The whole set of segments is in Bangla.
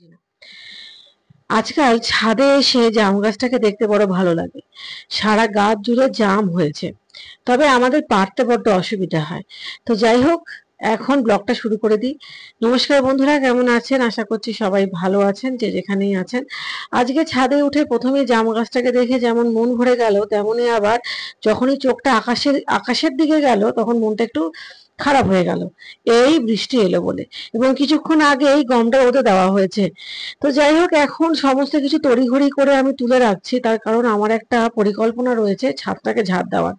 বুঝি না। আজকাল ছাদে এসে জাম গাছটাকে দেখতে বড় ভালো লাগে। সারা গাছ জুড়ে জাম হয়েছে। তবে আমাদের পারতে বড্ড অসুবিধা হয়। তো যাই হোক, এখন ব্লগটা শুরু করে দিই। নমস্কার বন্ধুরা, কেমন আছেন? আশা করছি সবাই ভালো আছেন, যে যেখানেই আছেন। আজকে ছাদে উঠে প্রথমেই জাম গাছটাকে দেখে যেমন মন ভরে গেল, তেমনি আবার যখনই চোখটা আকাশের দিকে গেল, তখন মনটা একটু খারাপ হয়ে গেল। এই বৃষ্টি এলো বলে, এবং কিছুক্ষণ আগে এই গমটা রোদে দেওয়া হয়েছে। তো যাই হোক, এখন সমস্ত কিছু তড়িঘড়ি করে আমি তুলে রাখছি, তার কারণ আমার একটা পরিকল্পনা রয়েছে ছাদটাকে ঝাড় দেওয়ার।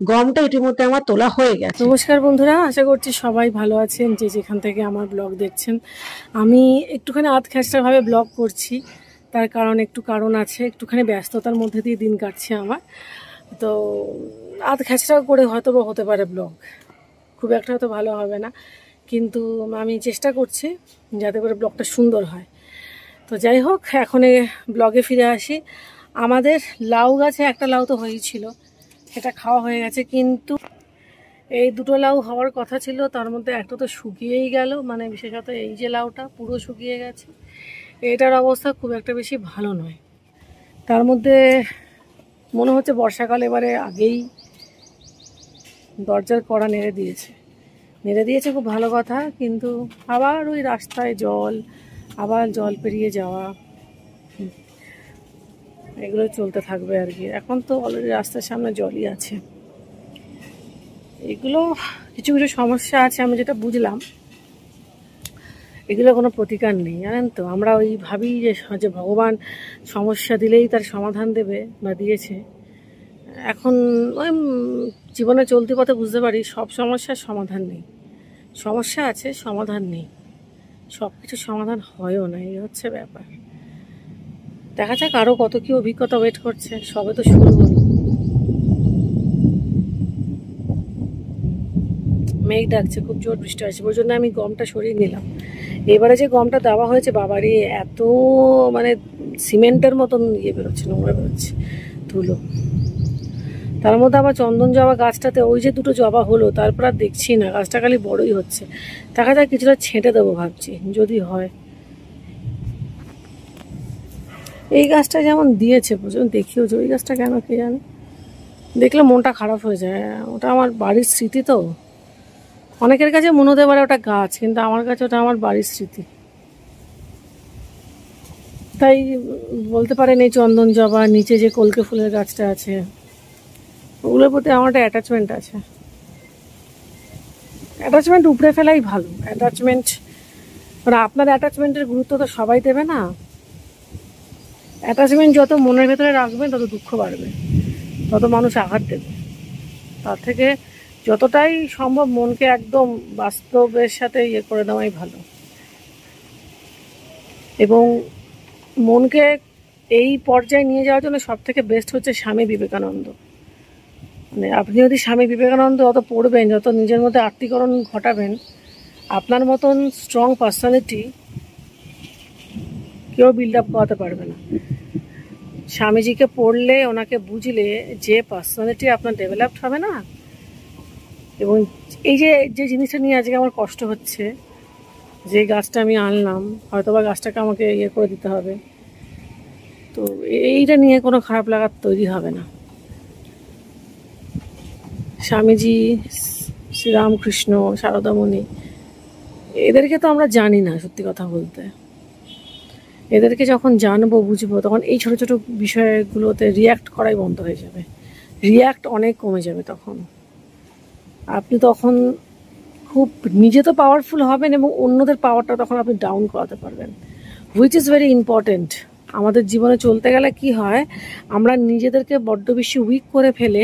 গমটা ইতিমধ্যে আমার তোলা হয়ে গেছে। নমস্কার বন্ধুরা, আশা করছি সবাই ভালো আছেন, যে যেখান থেকে আমার ব্লগ দেখছেন। আমি একটুখানি আধখ্যাচড়াভাবে ব্লগ করছি, তার কারণ আছে, একটুখানি ব্যস্ততার মধ্যে দিয়ে দিন কাটছে আমার। তো আধখ্যাচড়া করে হয়তো বা হতে পারে ব্লগ, খুব একটা হয়তো ভালো হবে না, কিন্তু আমি চেষ্টা করছি যাতে করে ব্লগটা সুন্দর হয়। তো যাই হোক, এখন ব্লগে ফিরে আসি। আমাদের লাউ গাছে একটা লাউ তো হয়েছিল, সেটা খাওয়া হয়ে গেছে, কিন্তু এই দুটো লাউ হওয়ার কথা ছিল, তার মধ্যে একটা তো শুকিয়েই গেল, মানে বিশেষত এই যে লাউটা পুরো শুকিয়ে গেছে। এটার অবস্থা খুব একটা বেশি ভালো নয়। তার মধ্যে মনে হচ্ছে বর্ষাকাল এবারে আগেই দরজার কড়া নেড়ে দিয়েছে খুব ভালো কথা, কিন্তু আবার ওই রাস্তায় জল, আবার জল পেরিয়ে যাওয়া, এগুলো চলতে থাকবে আর কি। এখন তো অলরেডি রাস্তার সামনে জলই আছে। এগুলো কিছু কিছু সমস্যা আছে, আমি যেটা বুঝলাম, এগুলো কোনো প্রতিকার নেই, জানেন তো। আমরা ওই ভাবি যে ভগবান সমস্যা দিলেই তার সমাধান দেবে বা দিয়েছে। এখন ওই জীবনে চলতি পথে বুঝতে পারি সব সমস্যার সমাধান নেই। সমস্যা আছে, সমাধান নেই। সব কিছু সমাধান হয়ও না, এই হচ্ছে ব্যাপার। দেখা যাক আরও কত কি অভিজ্ঞতা ওয়েট করছে, সবে তো শুরু হলো। মেঘ ডাকছে, খুব জোর বৃষ্টি আসছে, ওই জন্য আমি গমটা সরিয়ে নিলাম। এবারে যে গমটা দেওয়া হয়েছে, বাবারে এত মানে সিমেন্টের মতন বেরোচ্ছে, নোংরা বেরোচ্ছে, ধুলো। তার মধ্যে আবার চন্দন জবা গাছটাতে ওই যে দুটো জবা হলো, তারপর আর দেখছি না, গাছটা খালি বড়ই হচ্ছে। দেখা যাক কিছুটা ছেঁটে দেবো ভাবছি, যদি হয়। এই গাছটা যেমন দিয়েছে, বুঝুন দেখিও যে ওই গাছটা কেন কে জানে, দেখলে মনটা খারাপ হয়ে যায়। ওটা আমার বাড়ির স্মৃতি তো। অনেকের কাছে মনে হতে পারে ওটা গাছ, কিন্তু আমার কাছে ওটা আমার বাড়ির স্মৃতি। তাই বলতে পারেন এই চন্দন জবা, নিচে যে কলকে ফুলের গাছটা আছে, ওগুলোর প্রতি আমার একটা অ্যাটাচমেন্ট আছে। অ্যাটাচমেন্ট উপড়ে ফেলাই ভালো। অ্যাটাচমেন্ট মানে আপনার অ্যাটাচমেন্টের গুরুত্ব তো সবাই দেবে না। অ্যাটাচমেন্ট যত মনের ভেতরে রাখবেন, তত দুঃখ বাড়বে, তত মানুষ আঘাত দেবে। তার থেকে যতটাই সম্ভব মনকে একদম বাস্তবের সাথে করে দেওয়াই ভালো। এবং মনকে এই পর্যায়ে নিয়ে যাওয়ার জন্য সব থেকে বেস্ট হচ্ছে স্বামী বিবেকানন্দ। মানে আপনি যদি স্বামী বিবেকানন্দ অত পড়বেন, যত নিজের মধ্যে আত্মীকরণ ঘটাবেন, আপনার মতন স্ট্রং পার্সোনালিটি কেউ বিল্ড আপ করাতে পারবে না। স্বামীজিকে পড়লে, ওনাকে বুঝলে যে পার্সোনালিটি আপনার ডেভেলপড হবে না। এবং এই যে জিনিসটা নিয়ে আজকে আমার কষ্ট হচ্ছে, যে গাছটা আমি আনলাম, হয়তোবা গাছটাকে আমাকে করে দিতে হবে, তো এইটা নিয়ে কোনো খারাপ লাগার তৈরি হবে না। স্বামীজি, শ্রীরামকৃষ্ণ, সারদামণি, এদেরকে তো আমরা জানি না, সত্যি কথা বলতে। এদেরকে যখন জানবো, বুঝবো, তখন এই ছোট ছোট বিষয়গুলোতে রিয়্যাক্ট করাই বন্ধ হয়ে যাবে। রিয়্যাক্ট অনেক কমে যাবে। তখন আপনি তখন খুব নিজে তো পাওয়ারফুল হবেন, এবং অন্যদের পাওয়ারটা তখন আপনি ডাউন করাতে পারবেন, হুইচ ইজ ভেরি ইম্পর্টেন্ট। আমাদের জীবনে চলতে গেলে কি হয়, আমরা নিজেদেরকে বড্ড বেশি উইক করে ফেলে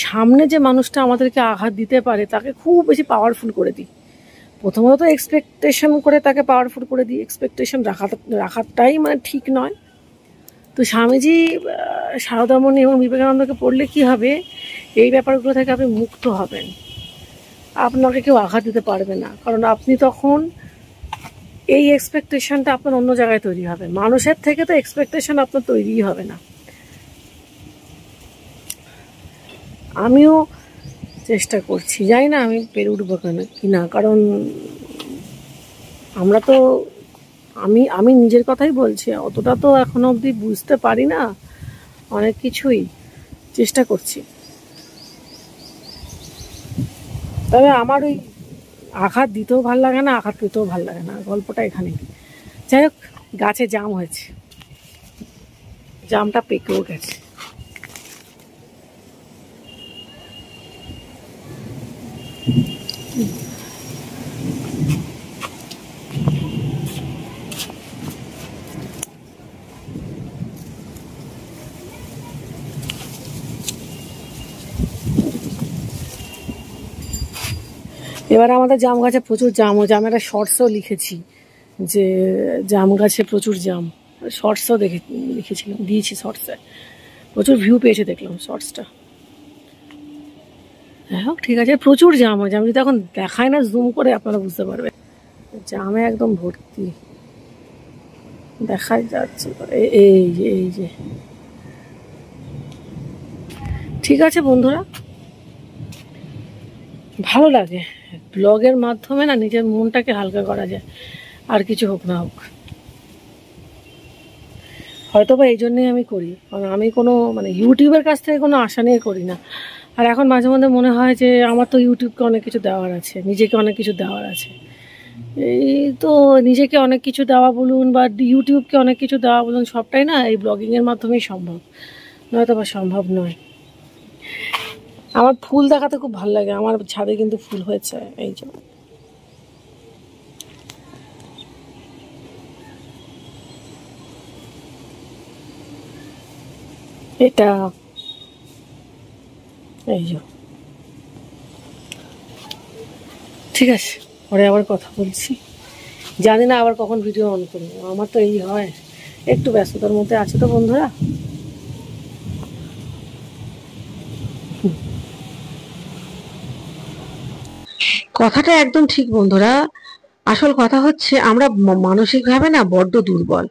সামনে যে মানুষটা আমাদেরকে আঘাত দিতে পারে তাকে খুব বেশি পাওয়ারফুল করে দিই। প্রথমত তো এক্সপেকটেশন করে তাকে পাওয়ারফুল করে দিই। এক্সপেকটেশন রাখাটাই মানে ঠিক নয়। তো স্বামীজি, সারদামণি এবং বিবেকানন্দকে পড়লে কি হবে, এই ব্যাপারগুলো থেকে আপনি মুক্ত হবেন। আপনাকে কেউ আঘাত দিতে পারবে না, কারণ আপনি তখন এই এক্সপেকটেশনটা আপনার অন্য জায়গায় তৈরি হবে। মানুষের থেকে তো এক্সপেকটেশন আপনার তৈরিই হবে না। আমিও চেষ্টা করছি, জানি না আমি পেরে উঠবো কিনা, কারণ আমি আমি নিজের কথাই বলছি, অতটা তো এখনো অবধি বুঝতে পারি না অনেক কিছুই, চেষ্টা করছি। তবে আমার ওই আঘাত দিতেও ভাল লাগে না, আঘাত পেতেও ভাল লাগে না, গল্পটা এখানেই। যাই হোক, গাছে জাম হয়েছে, জামটা পেকেও গেছে। এবার আমাদের জাম গাছে প্রচুর জাম হয়েছে। আমি একটা শর্টসও লিখেছি যে জাম গাছে প্রচুর জাম, শর্টসও লিখেছিলাম, দিয়েছি শর্টসে, প্রচুর ভিউ পেয়েছে দেখলাম শর্টসটা। হ্যাঁ হোক, ঠিক আছে, প্রচুর জাম হয়েছে। আমি যদি এখন দেখাই না জুম করে, আপনারা বুঝতে পারবেন। জামে একদম ভর্তি, দেখাই যাচ্ছে। এই যে এই যে, ঠিক আছে বন্ধুরা, ভালো লাগে ব্লগের মাধ্যমে না নিজের মনটাকে হালকা করা যায়, আর কিছু হোক না হোক। হয়তো বা এই জন্যই আমি করি, কারণ আমি কোনো মানে ইউটিউবের কাছ থেকে কোনো আশা নিয়ে করি না। আর এখন মাঝে মধ্যে মনে হয় যে আমার তো ইউটিউবকে অনেক কিছু দেওয়ার আছে, নিজেকে অনেক কিছু দেওয়ার আছে। এই তো নিজেকে অনেক কিছু দেওয়া বলুন বা ইউটিউবকে অনেক কিছু দেওয়া বলুন, সবটাই না এই ব্লগিংয়ের মাধ্যমেই সম্ভব, নয়তো বা সম্ভব নয়। আমার ফুল দেখাতে খুব ভালো লাগে, আমার ছাদে কিন্তু ফুল হয়েছে, এই যে এটা, এই যে। ঠিক আছে, পরে আবার কথা বলছি। জানি না আবার কখন ভিডিও অন করবো, আমার তো এই হয়, একটু ব্যস্ততার মধ্যে আছে তো বন্ধুরা। কথাটা একদম ঠিক বন্ধুরা। আসল কথা হচ্ছে আমরা মানসিকভাবে না বড্ড দুর্বল।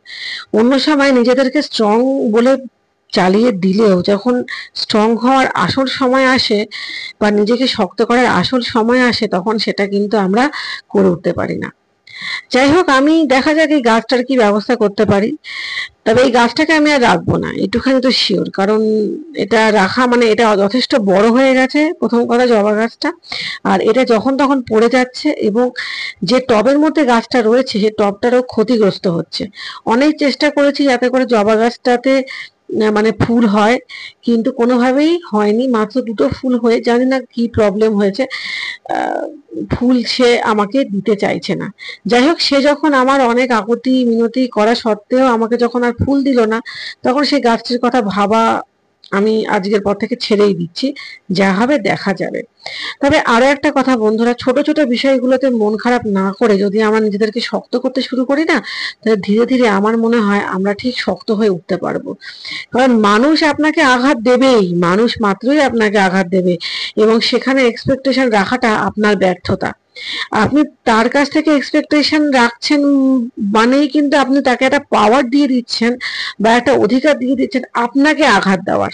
অন্য সময় নিজেদেরকে স্ট্রং বলে চালিয়ে দিলেও যখন স্ট্রং হওয়ার আসল সময় আসে বা নিজেকে শক্ত করার আসল সময় আসে, তখন সেটা কিন্তু আমরা করে উঠতে পারি না। যাই হোক, আমি দেখা যাক এই গাছটার কি ব্যবস্থা করতে পারি। তবে এই গাছটাকে আমি আর রাখবো না, একটুখানি তো শিওর, কারণ এটা রাখা মানে এটা যথেষ্ট বড় হয়ে গেছে, প্রথম কথা জবা গাছটা। আর এটা যখন তখন পড়ে যাচ্ছে, এবং যে টবের মধ্যে গাছটা রয়েছে সে টবটারও ক্ষতিগ্রস্ত হচ্ছে। অনেক চেষ্টা করেছি যাতে করে জবা গাছটাতে মানে ফুল হয়, কিন্তু কোনোভাবেই হয়নি। মাত্র দুটো ফুল হয়ে, জানি না কি প্রবলেম হয়েছে, ফুল সে আমাকে দিতে চাইছে না। যাই হোক, সে যখন আমার অনেক আকুতি মিনতি করা সত্ত্বেও আমাকে যখন আর ফুল দিল না, তখন সেই গাছটির কথা ভাবা আমি আজকের পর থেকে ছেড়েই দিচ্ছি, যা হবে দেখা যাবে। তবে আরো একটা কথা বন্ধুরা, ছোট ছোট বিষয়গুলোতে মন খারাপ না করে যদি আমরা নিজেদেরকে শক্ত করতে শুরু করি না, তাহলে ধীরে ধীরে আমার মনে হয় আমরা ঠিক শক্ত হয়ে উঠতে পারবো। কারণ মানুষ আপনাকে আঘাত দেবেই, মানুষ মাত্রই আপনাকে আঘাত দেবে, এবং সেখানে এক্সপেকটেশন রাখাটা আপনার ব্যর্থতা। আপনি তার কাছ থেকে এক্সপেকটেশন রাখছেন মানেই কিন্তু আপনি তাকে একটা পাওয়ার দিয়ে দিচ্ছেন বা একটা অধিকার দিয়ে দিচ্ছেন আপনাকে আঘাত দেওয়ার।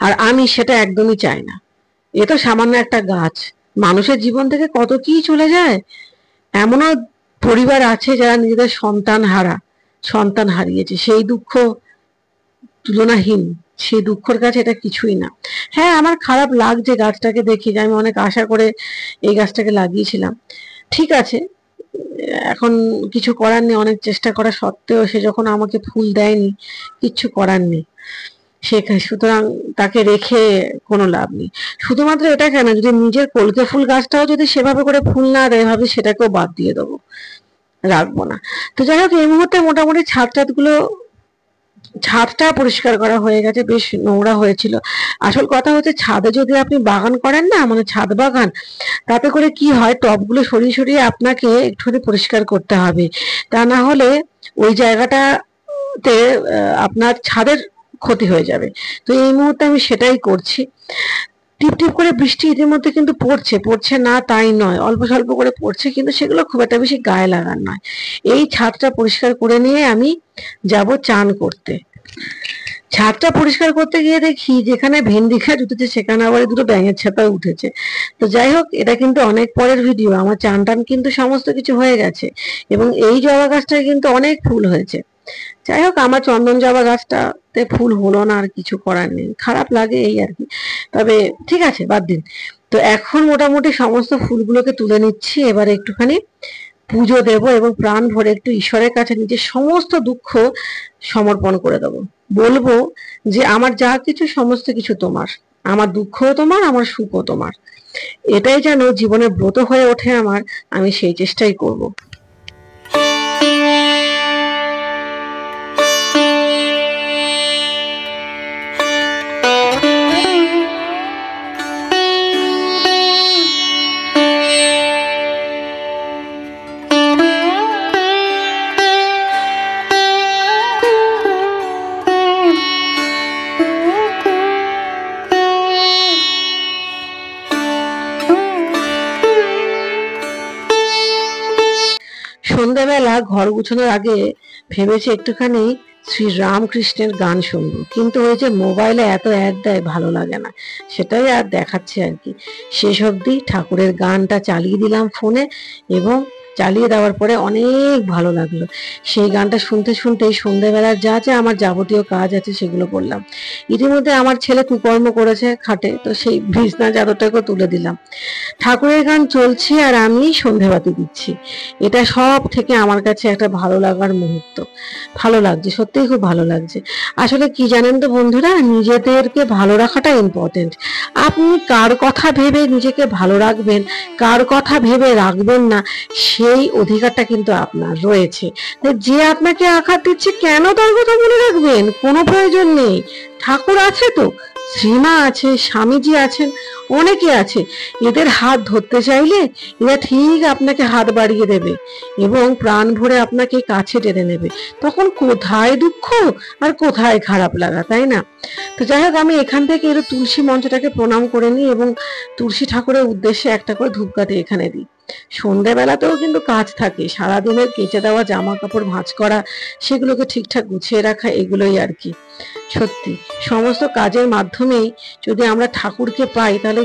আর আমি সেটা একদমই চাই না। এ তো সামান্য একটা গাছ, মানুষের জীবন থেকে কত কি চলে যায়। এমনও পরিবার আছে যারা নিজেদের সন্তান হারিয়েছে, সেই দুঃখ তুলনাহীন, সেই দুঃখের কাছে এটা কিছুই না। হ্যাঁ, আমার খারাপ লাগছে গাছটাকে দেখি, যে আমি অনেক আশা করে এই গাছটাকে লাগিয়েছিলাম। ঠিক আছে, এখন কিছু করার নেই, অনেক চেষ্টা করা সত্ত্বেও সে যখন আমাকে ফুল দেয়নি, কিচ্ছু করার নেই। সুতরাং তাকে রেখে কোনো লাভ নেই। শুধুমাত্র এটা কেন, যদি নিজের কলকে ফুল গাছটাও যদি সেভাবে করে ফুল না দেয়, ভাবে সেটাকেও বাদ দিয়ে দেবো, রাখবো না। তো যাই হোক, এই মুহূর্তে মোটামুটি ছাদটা পরিষ্কার করা হয়ে গেছে, বেশ নোংরা হয়েছিল। আসল কথা হচ্ছে, ছাদে যদি আপনি বাগান করেন না, মানে ছাদ বাগান, তাতে করে কি হয়, টবগুলো সরিয়ে সরিয়ে আপনাকে একটুখানি পরিষ্কার করতে হবে। তা না হলে ওই জায়গাটাতে আপনার ছাদের ক্ষতি হয়ে যাবে। তো এই মুহূর্তে আমি সেটাই করছি। টিপ টিপ করে বৃষ্টি ইতিমধ্যে কিন্তু পড়ছে না তাই নয়, অল্প স্বল্প করে পড়ছে, কিন্তু সেগুলো খুব একটা বেশি গায়ে লাগার নয়। এই ছাদটা পরিষ্কার করে নিয়ে আমি যাব চান করতে। ছাদটা পরিষ্কার করতে গিয়ে দেখি যেখানে ভেন্ডি গাছ উঠেছে সেখানে আবার দুটো ব্যাঙের ছাতা উঠেছে। তো যাই হোক, এটা কিন্তু অনেক পরের ভিডিও। আমার চান টান কিন্তু সমস্ত কিছু হয়ে গেছে এবং এই জবা গাছটায় কিন্তু অনেক ফুল হয়েছে। যাই হোক, আমার চন্দন জবা গাছটাতে ফুল হলো না, আর কিছু করার নেই, খারাপ লাগে এই আর কি। তবে ঠিক আছে, বাদ দিন। তো এখন মোটামুটি সমস্ত ফুলগুলোকে তুলে নিচ্ছি, এবারে একটুখানি পুজো দেব এবং প্রাণ ভরে একটু ঈশ্বরের কাছে নিজের সমস্ত দুঃখ সমর্পণ করে দেব। বলবো যে আমার যা কিছু সমস্ত কিছু তোমার, আমার দুঃখও তোমার, আমার সুখও তোমার। এটাই যেন জীবনের ব্রত হয়ে ওঠে আমার, আমি সেই চেষ্টাই করব। সন্ধ্যাবেলা ঘর গুছানোর আগে ভেবেছি একটুখানি শ্রী রামকৃষ্ণের গান শুনবো, কিন্তু ওই যে মোবাইলে এত অ্যাড দেয়, ভালো লাগে না, সেটাই আর দেখাচ্ছে আর কি। শেষ অবধি ঠাকুরের গানটা চালিয়ে দিলাম ফোনে এবং চালিয়ে দেওয়ার পরে অনেক ভালো লাগলো। সেই গানটা শুনতে শুনতেই সন্ধ্যাবেলার যা যা আমার যাবতীয় কাজ আছে সেগুলো করলাম। ইতিমধ্যে আমার ছেলে কুকর্ম করেছে খাটে, তো সেই বিছনা চাদরটাকে তুলে দিলাম। ঠাকুরের গান চলছে আর আমি সন্ধেবাতি দিচ্ছি। এটা সব থেকে আমার কাছে একটা ভালো লাগার মুহূর্ত। ভালো লাগছে, সত্যিই খুব ভালো লাগছে। আসলে কি জানেন তো বন্ধুরা, নিজেদেরকে ভালো রাখাটা ইম্পর্টেন্ট। আপনি কার কথা ভেবে নিজেকে ভালো রাখবেন, কার কথা ভেবে রাখবেন না, সেই অধিকারটা কিন্তু আপনার রয়েছে। তাই যে আপনাকে আঘাত দিচ্ছে, কেন তার কথা মনে রাখবেন? কোনো প্রয়োজন নেই। ঠাকুর আছে তো, শ্রীমা আছে, স্বামীজি আছেন, অনেকে আছে। এদের হাত ধরতে চাইলে এরা ঠিক আপনাকে হাত বাড়িয়ে দেবে এবং প্রাণ ভরে আপনাকে কাছে টেনে নেবে। তখন কোথায় দুঃখ আর কোথায় খারাপ লাগা, তাই না? তো যাই হোক, আমি এখান থেকে এর তুলসী মঞ্চটাকে প্রণাম করে নিই এবং তুলসী ঠাকুরের উদ্দেশ্যে একটা করে ধূপকাঠি এখানে দিই। সন্ধ্যাবেলাতেও কিন্তু কাজ থাকে, সারাদিনের কেচে দেওয়া জামা কাপড় ভাঁজ করা, সেগুলোকে ঠিকঠাক গুছিয়ে রাখা, এগুলোই আর কি। সত্যি সমস্ত কাজের মাধ্যমেই যদি আমরা ঠাকুরকে পাই, তাহলে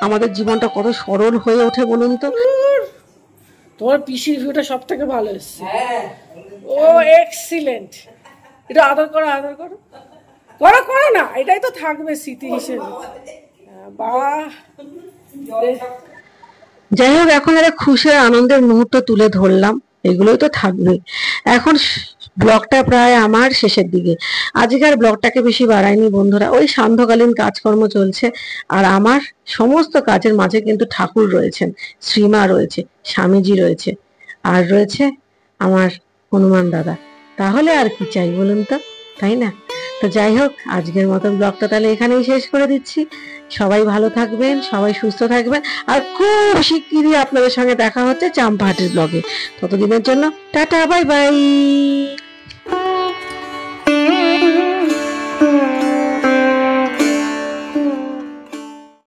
আমাদের জীবনটা কত সরল হয়ে ওঠে বলুন তো। তোমার পিসির ভিউটা সব থেকে ভালো এসছে। ও এক্সিলেন্ট। এটা আদর করো, আদর করো, করো করো না, এটাই তো থাকবে স্মৃতি হিসেবে। বাহ। যাই হোক, এখন একটা খুশির আনন্দের মুহূর্ত তুলে ধরলাম, এগুলোই তো থাকবে। এখন ব্লগটা প্রায় আমার শেষের দিকে। আজকের ব্লগটাকে বেশি বাড়াইনি বন্ধুরা, ওই সান্ধ্যকালীন কাজকর্ম চলছে আর আমার সমস্ত কাজের মাঝে কিন্তু ঠাকুর রয়েছেন, শ্রীমা রয়েছে, স্বামীজি রয়েছে, আর রয়েছে আমার হনুমান দাদা। তাহলে আর কি চাই বলুন তো, তাই না? তো যাই হোক, আজকের মতন ব্লগটা তাহলে এখানেই শেষ করে দিচ্ছি। সবাই ভালো থাকবেন, সবাই সুস্থ থাকবেন, আর খুব শিগগিরই আপনাদের সঙ্গে দেখা হচ্ছে চাম্পাহাটির ব্লগে। ততদিনের জন্য টাটা, বাই বাই।